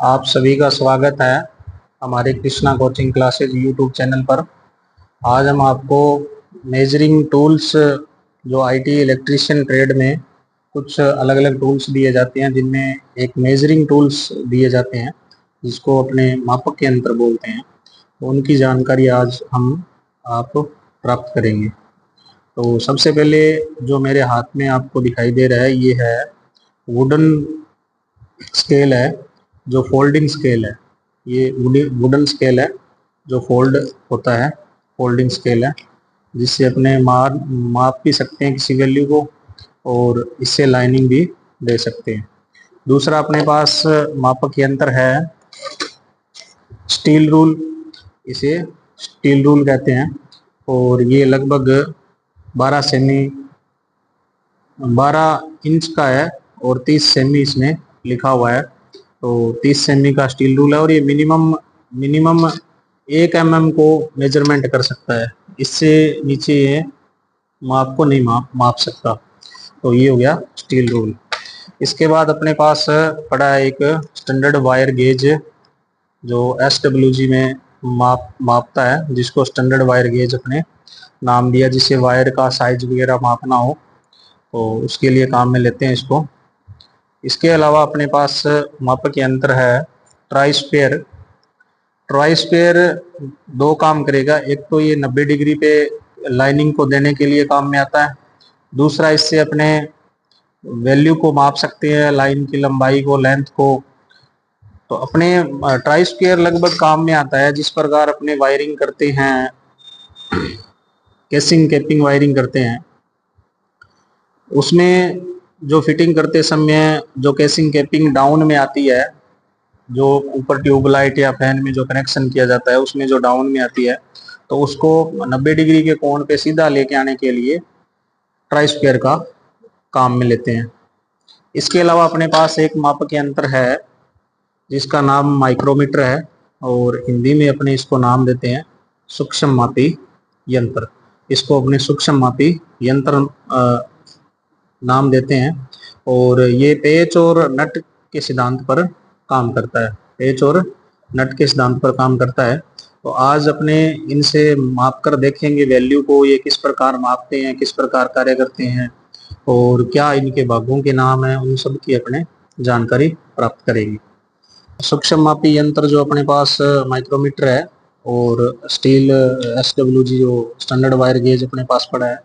आप सभी का स्वागत है हमारे Krishna coaching classes YouTube channel पर। आज हम आपको मेजरिंग टूल्स जो आईटी इलेक्ट्रीशियन ट्रेड में कुछ अलग अलग टूल्स दिए जाते हैं, जिनमें एक मेजरिंग टूल्स दिए जाते हैं जिसको अपने मापक यंत्र बोलते हैं। तो उनकी जानकारी आज हम आप प्राप्त करेंगे। तो सबसे पहले जो मेरे हाथ में आपको दिखाई दे रहा है ये है वुडन स्केल है, जो फोल्डिंग स्केल है। ये वुडन स्केल है जो फोल्ड होता है, फोल्डिंग स्केल है जिससे अपने माप भी सकते हैं किसी वैल्यू को और इससे लाइनिंग भी दे सकते हैं। दूसरा अपने पास मापक यंत्र है स्टील रूल, इसे स्टील रूल कहते हैं और ये लगभग 12 इंच का है और 30 सेमी इसमें लिखा हुआ है। तो 30 सेमी का स्टील रूल है और ये मिनिमम मिनिमम 1 mm को मेजरमेंट कर सकता है, इससे नीचे ये माप को नहीं माप सकता। तो ये हो गया स्टील रूल। इसके बाद अपने पास पड़ा है एक स्टैंडर्ड वायर गेज जो SWG में मापता है, जिसको स्टैंडर्ड वायर गेज अपने नाम दिया, जिससे वायर का साइज वगैरह मापना हो तो उसके लिए काम में लेते हैं इसको। इसके अलावा अपने पास मापक यंत्र है ट्राई स्पेयर। ट्राई स्पेयर दो काम करेगा, एक तो ये 90 डिग्री पे लाइनिंग को देने के लिए काम में आता है, दूसरा इससे अपने वैल्यू को माप सकते हैं, लाइन की लंबाई को, लेंथ को। तो अपने ट्राई स्पेयर लगभग काम में आता है जिस प्रकार अपने वायरिंग करते हैं, केसिंग कैपिंग वायरिंग करते हैं, उसमें जो फिटिंग करते समय जो केसिंग कैपिंग डाउन में आती है, जो ऊपर ट्यूबलाइट या फैन में जो कनेक्शन किया जाता है उसमें जो डाउन में आती है, तो उसको 90 डिग्री के कोण पे सीधा लेके आने के लिए ट्राई स्पेयर का काम में लेते हैं। इसके अलावा अपने पास एक मापक यंत्र है जिसका नाम माइक्रोमीटर है और हिंदी में अपने इसको नाम देते हैं सूक्ष्म मापी यंत्र। इसको अपने सूक्ष्म मापी यंत्र नाम देते हैं और ये पेच और नट के सिद्धांत पर काम करता है, पेच और नट के सिद्धांत पर काम करता है। तो आज अपने इनसे माप कर देखेंगे वैल्यू को, ये किस प्रकार मापते हैं, किस प्रकार कार्य करते हैं और क्या इनके भागों के नाम है, उन सब की अपने जानकारी प्राप्त करेंगे। सूक्ष्म मापी यंत्र जो अपने पास माइक्रोमीटर है और स्टील SWG जो स्टैंडर्ड वायर गेज अपने पास पड़ा है,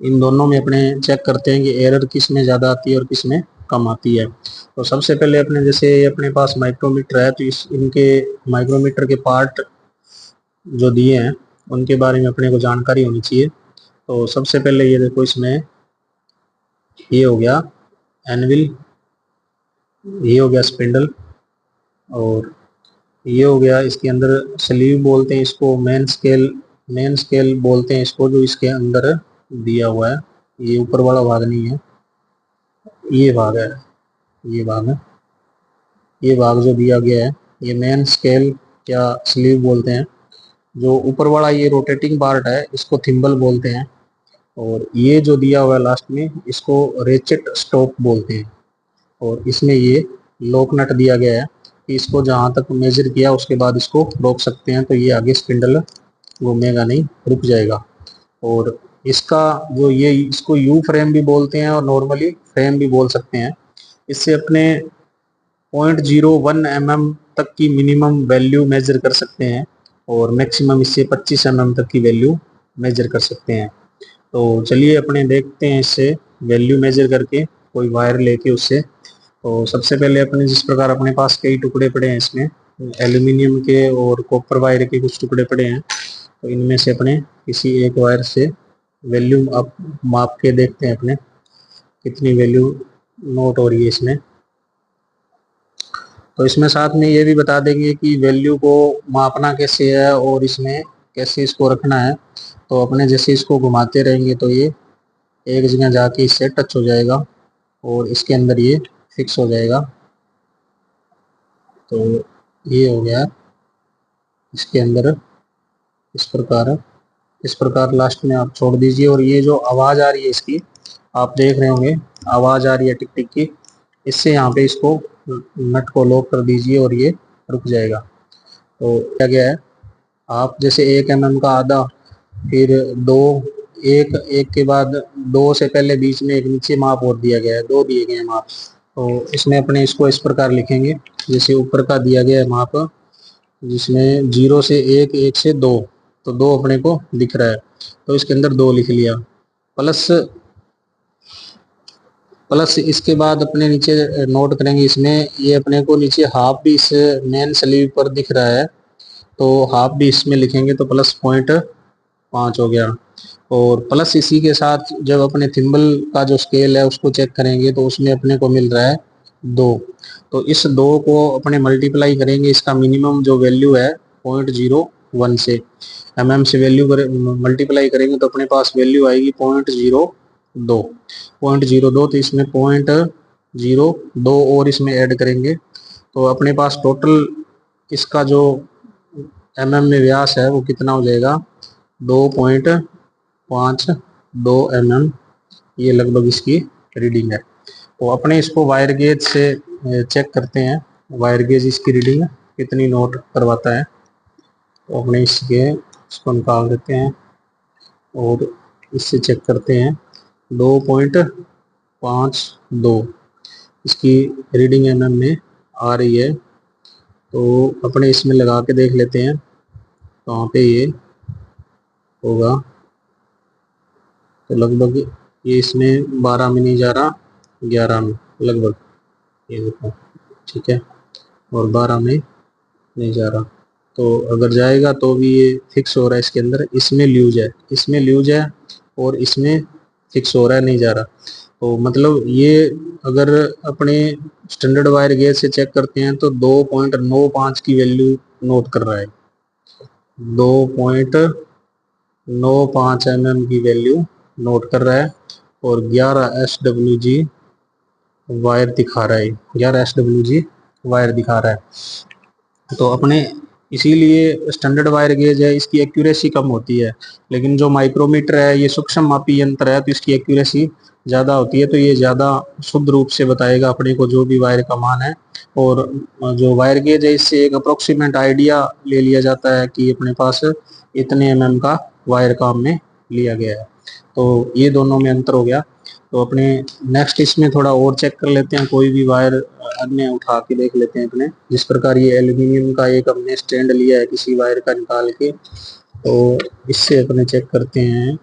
इन दोनों में अपने चेक करते हैं कि एरर किस में ज़्यादा आती है और किस में कम आती है। तो सबसे पहले अपने जैसे अपने पास माइक्रोमीटर है, तो इनके माइक्रोमीटर के पार्ट जो दिए हैं उनके बारे में अपने को जानकारी होनी चाहिए। तो सबसे पहले ये देखो, इसमें ये हो गया एनविल, ये हो गया स्पिंडल और ये हो गया इसके अंदर स्लीव बोलते हैं इसको, मेन स्केल बोलते हैं इसको, जो इसके अंदर दिया हुआ है। ये ऊपर वाला भाग नहीं है, ये भाग है, ये भाग है, ये भाग जो दिया गया है ये मेन स्केल या स्लीव बोलते हैं। जो ऊपर वाला ये रोटेटिंग पार्ट है इसको थिम्बल बोलते हैं और ये जो दिया हुआ है लास्ट में इसको रेचेट स्टॉप बोलते हैं। और इसमें ये लॉक नट दिया गया है कि इसको जहाँ तक मेजर किया उसके बाद इसको रोक सकते हैं, तो ये आगे स्पिंडल घूमेगा नहीं, रुक जाएगा। और इसका जो ये इसको यू फ्रेम भी बोलते हैं और नॉर्मली फ्रेम भी बोल सकते हैं। इससे अपने 0.01 mm तक की मिनिमम वैल्यू मेजर कर सकते हैं और मैक्सिमम इससे 25 mm तक की वैल्यू मेजर कर सकते हैं। तो चलिए अपने देखते हैं इससे वैल्यू मेजर करके, कोई वायर लेके उससे। तो सबसे पहले अपने जिस प्रकार अपने पास कई टुकड़े पड़े हैं, इसमें एल्यूमिनियम के और कॉपर वायर के कुछ टुकड़े पड़े हैं, तो इनमें से अपने किसी एक वायर से वैल्यू अब माप के देखते हैं अपने कितनी वैल्यू नोट हो रही है इसमें। तो इसमें साथ में ये भी बता देंगे कि वैल्यू को मापना कैसे है और इसमें कैसे इसको रखना है। तो अपने जैसे इसको घुमाते रहेंगे तो ये एक जगह जाके इससे टच हो जाएगा और इसके अंदर ये फिक्स हो जाएगा। तो ये हो गया इसके अंदर इस प्रकार लास्ट में आप छोड़ दीजिए। और ये जो आवाज़ आ रही है इसकी, आप देख रहे होंगे आवाज़ आ रही है टिक टिक की, इससे यहाँ पे इसको नट को लॉक कर दीजिए और ये रुक जाएगा। तो क्या गया है, आप जैसे 1 mm का आधा, फिर 2, एक एक के बाद 2 से पहले बीच में एक नीचे माप और दिया गया है, 2 दिए गए हैं माप। तो इसमें अपने इसको इस प्रकार लिखेंगे, जैसे ऊपर का दिया गया है माप, जिसमें 0 से 1, 1 से 2, तो 2 अपने को दिख रहा है, तो इसके अंदर 2 लिख लिया। प्लस प्लस इसके बाद अपने नीचे नोट करेंगे, इसमें ये अपने को नीचे हाफ भी इस मेन स्लीव पर दिख रहा है, तो हाफ भी इसमें लिखेंगे, तो +0.5 हो गया। और प्लस इसी के साथ जब अपने थिम्बल का जो स्केल है उसको चेक करेंगे तो उसमें अपने को मिल रहा है 2। तो इस 2 को अपने मल्टीप्लाई करेंगे, इसका मिनिमम जो वैल्यू है 0.01 से, से वैल्यू मल्टीप्लाई करेंगे तो अपने पास वैल्यू आएगी 0.02। तो इसमें 0.02 और इसमें ऐड करेंगे, तो अपने पास टोटल इसका जो में व्यास है वो कितना हो जाएगा, 2.52 ये लगभग इसकी रीडिंग है। तो अपने इसको वायर गेज से चेक करते हैं, वायर गेज इसकी रीडिंग कितनी नोट करवाता है। तो अपने इसको निकाल देते हैं और इससे चेक करते हैं, 2.52 इसकी रीडिंग में आ रही है। तो अपने इसमें लगा के देख लेते हैं कहाँ पे ये होगा। तो लगभग ये इसमें 12 में नहीं जा रहा, 11 में लगभग, ये देखो ठीक है, और 12 में नहीं जा रहा। तो अगर जाएगा तो भी ये फिक्स हो रहा है इसके अंदर, इसमें ल्यूज है, इसमें ल्यूज है और इसमें फिक्स हो रहा है, नहीं जा रहा। तो मतलब ये अगर अपने स्टैंडर्ड वायर गेज से चेक करते हैं तो 2.95 की वैल्यू नोट कर रहा है, 2.95 की वैल्यू नोट कर रहा है, और 11 SWG वायर दिखा रहा है, 11 SWG वायर दिखा रहा है। तो अपने इसीलिए स्टैंडर्ड वायर गेज है, इसकी एक्यूरेसी कम होती है, लेकिन जो माइक्रोमीटर है ये सूक्ष्म मापी यंत्र है, तो इसकी एक्यूरेसी ज़्यादा होती है, तो ये ज़्यादा शुद्ध रूप से बताएगा अपने को जो भी वायर का मान है। और जो वायर गेज है इससे एक अप्रोक्सीमेट आइडिया ले लिया जाता है कि अपने पास इतने का वायर काम में लिया गया है। तो ये दोनों में अंतर हो गया। तो अपने नेक्स्ट इसमें थोड़ा और चेक कर लेते हैं, कोई भी वायर अन्य उठा के देख लेते हैं अपने। जिस प्रकार ये एल्यूमिनियम का एक अपने स्टैंड लिया है किसी वायर का निकाल के, तो इससे अपने चेक करते हैं।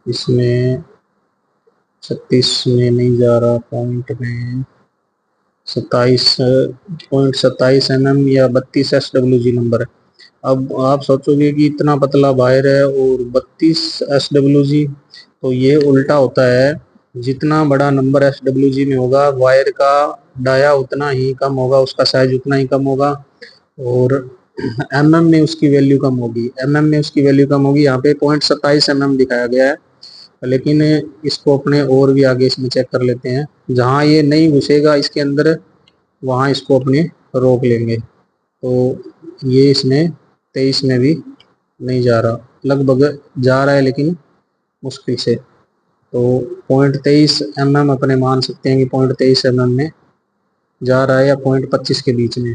इसमें 36 में नहीं जा रहा, पॉइंट में 27.27 या 32 SWG नंबर है। अब आप सोचोगे कि इतना पतला वायर है और 32 SWG, तो ये उल्टा होता है, जितना बड़ा नंबर SWG में होगा वायर का डाया उतना ही कम होगा, उसका साइज उतना ही कम होगा, और में उसकी वैल्यू कम होगी, में उसकी वैल्यू कम होगी। यहाँ पे 0.27 दिखाया गया है, लेकिन इसको अपने और भी आगे इसमें चेक कर लेते हैं। जहाँ ये नहीं घुसेगा इसके अंदर वहाँ इसको अपने रोक लेंगे। तो ये इसमें 23 में भी नहीं जा रहा, लगभग जा रहा है लेकिन मुश्किल से। तो 0.23 अपने मान सकते हैं कि 0.23 में जा रहा है, या 0.25 के बीच में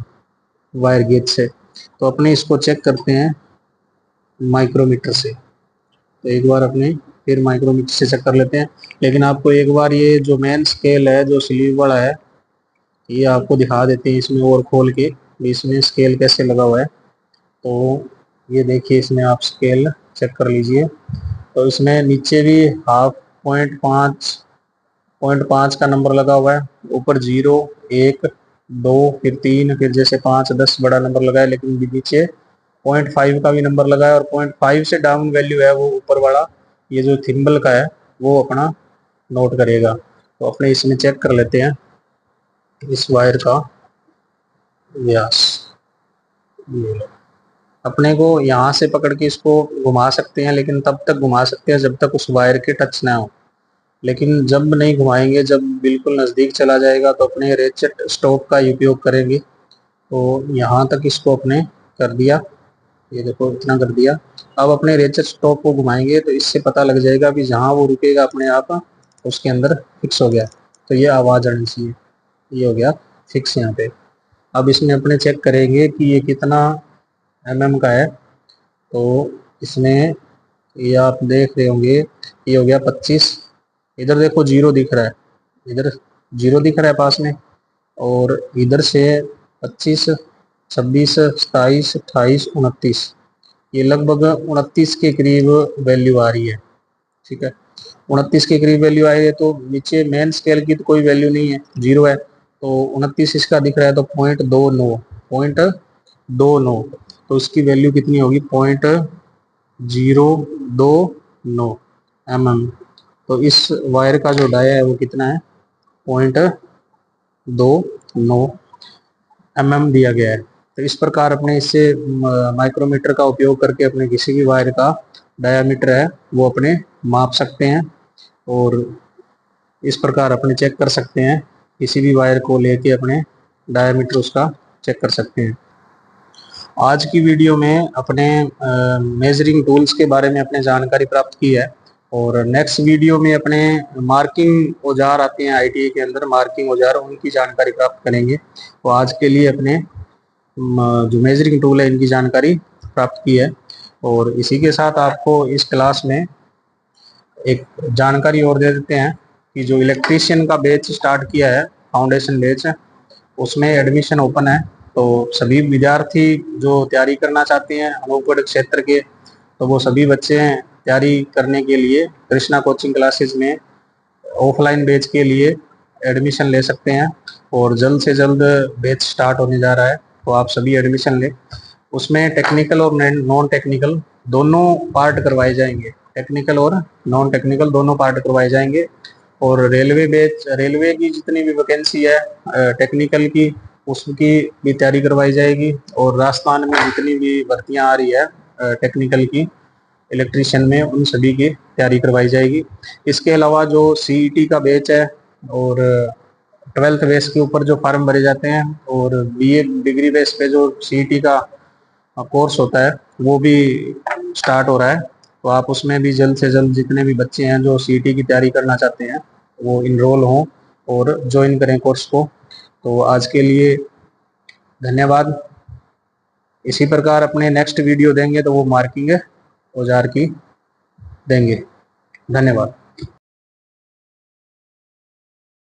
वायर गेज से। तो अपने इसको चेक करते हैं माइक्रोमीटर से। तो एक बार अपने फिर माइक्रोमीटर से चेक कर लेते हैं, लेकिन आपको एक बार ये जो मेन स्केल है जो स्लीव वाला है ये आपको दिखा देते हैं इसमें और खोल के, इसमें स्केल कैसे लगा हुआ है। तो ये देखिए इसमें आप स्केल चेक कर लीजिए। तो इसमें नीचे भी हाफ 0.5 का नंबर लगा हुआ है, ऊपर 0, 1, 2, फिर 3, फिर जैसे 5, 10 बड़ा नंबर लगा है, लेकिन नीचे 0.5 का भी नंबर लगा है, और 0.5 से डाउन वैल्यू है वो ऊपर वाला ये जो थिम्बल का है वो अपना नोट करेगा। तो अपने इसमें चेक कर लेते हैं इस वायर का व्यास। अपने को यहाँ से पकड़ के इसको घुमा सकते हैं, लेकिन तब तक घुमा सकते हैं जब तक उस वायर के टच ना हो, लेकिन जब नहीं घुमाएंगे, जब बिल्कुल नज़दीक चला जाएगा तो अपने रेचेट स्टॉक का उपयोग करेंगे। तो यहाँ तक इसको अपने कर दिया, ये देखो इतना कर दिया। अब अपने रेचेट स्टॉक को घुमाएंगे तो इससे पता लग जाएगा कि जहाँ वो रुकेगा अपने आप उसके अंदर फिक्स हो गया। तो ये आवाज़ आनी चाहिए। ये हो गया फिक्स यहाँ पे। अब इसमें अपने चेक करेंगे कि ये कितना mm का है। तो इसमें ये आप देख रहे होंगे, ये हो गया 25। इधर देखो जीरो दिख रहा है, इधर जीरो दिख रहा है पास में, और इधर से 25, 26, 27, 28, 29, ये लगभग 29 के करीब वैल्यू आ रही है। ठीक है, 29 के करीब वैल्यू आई है। तो नीचे मेन स्केल की तो कोई वैल्यू नहीं है, जीरो है। तो 29 इसका दिख रहा है, तो 0.29, 0.29, तो इसकी वैल्यू कितनी होगी? 0.029 mm। तो इस वायर का जो डाया है वो कितना है? 0.29 mm दिया गया है। तो इस प्रकार अपने इससे माइक्रोमीटर का उपयोग करके अपने किसी भी वायर का डायामीटर है वो अपने माप सकते हैं, और इस प्रकार अपने चेक कर सकते हैं। किसी भी वायर को लेके अपने डायामीटर उसका चेक कर सकते हैं। आज की वीडियो में अपने मेजरिंग टूल्स के बारे में अपने जानकारी प्राप्त की है, और नेक्स्ट वीडियो में अपने मार्किंग औजार आते हैं आईटीआई के अंदर, मार्किंग औजार, उनकी जानकारी प्राप्त करेंगे। तो आज के लिए अपने जो मेजरिंग टूल है इनकी जानकारी प्राप्त की है। और इसी के साथ आपको इस क्लास में एक जानकारी और दे देते हैं कि जो इलेक्ट्रीशियन का बैच स्टार्ट किया है, फाउंडेशन बैच, उसमें एडमिशन ओपन है। तो सभी विद्यार्थी जो तैयारी करना चाहते हैं अनूपगढ़ क्षेत्र के, तो वो सभी बच्चे तैयारी करने के लिए कृष्णा कोचिंग क्लासेस में ऑफलाइन बैच के लिए एडमिशन ले सकते हैं, और जल्द से जल्द बैच स्टार्ट होने जा रहा है। तो आप सभी एडमिशन लें। उसमें टेक्निकल और नॉन टेक्निकल दोनों पार्ट करवाए जाएंगे, टेक्निकल और नॉन टेक्निकल दोनों पार्ट करवाए जाएंगे। और रेलवे बैच, रेलवे की जितनी भी वैकेंसी है टेक्निकल की, उसकी भी तैयारी करवाई जाएगी। और राजस्थान में जितनी भी भर्तियां आ रही है टेक्निकल की इलेक्ट्रीशियन में, उन सभी की तैयारी करवाई जाएगी। इसके अलावा जो सीईटी का बैच है, और 12th बेस के ऊपर जो फार्म भरे जाते हैं, और बीए डिग्री बेस पे जो सीईटी का कोर्स होता है वो भी स्टार्ट हो रहा है। तो आप उसमें भी जल्द से जल्द जितने भी बच्चे हैं जो सीईटी की तैयारी करना चाहते हैं वो इनरोल हों और ज्वाइन करें कोर्स को। तो आज के लिए धन्यवाद। इसी प्रकार अपने नेक्स्ट वीडियो देंगे तो वो मार्किंग औजार की देंगे। धन्यवाद।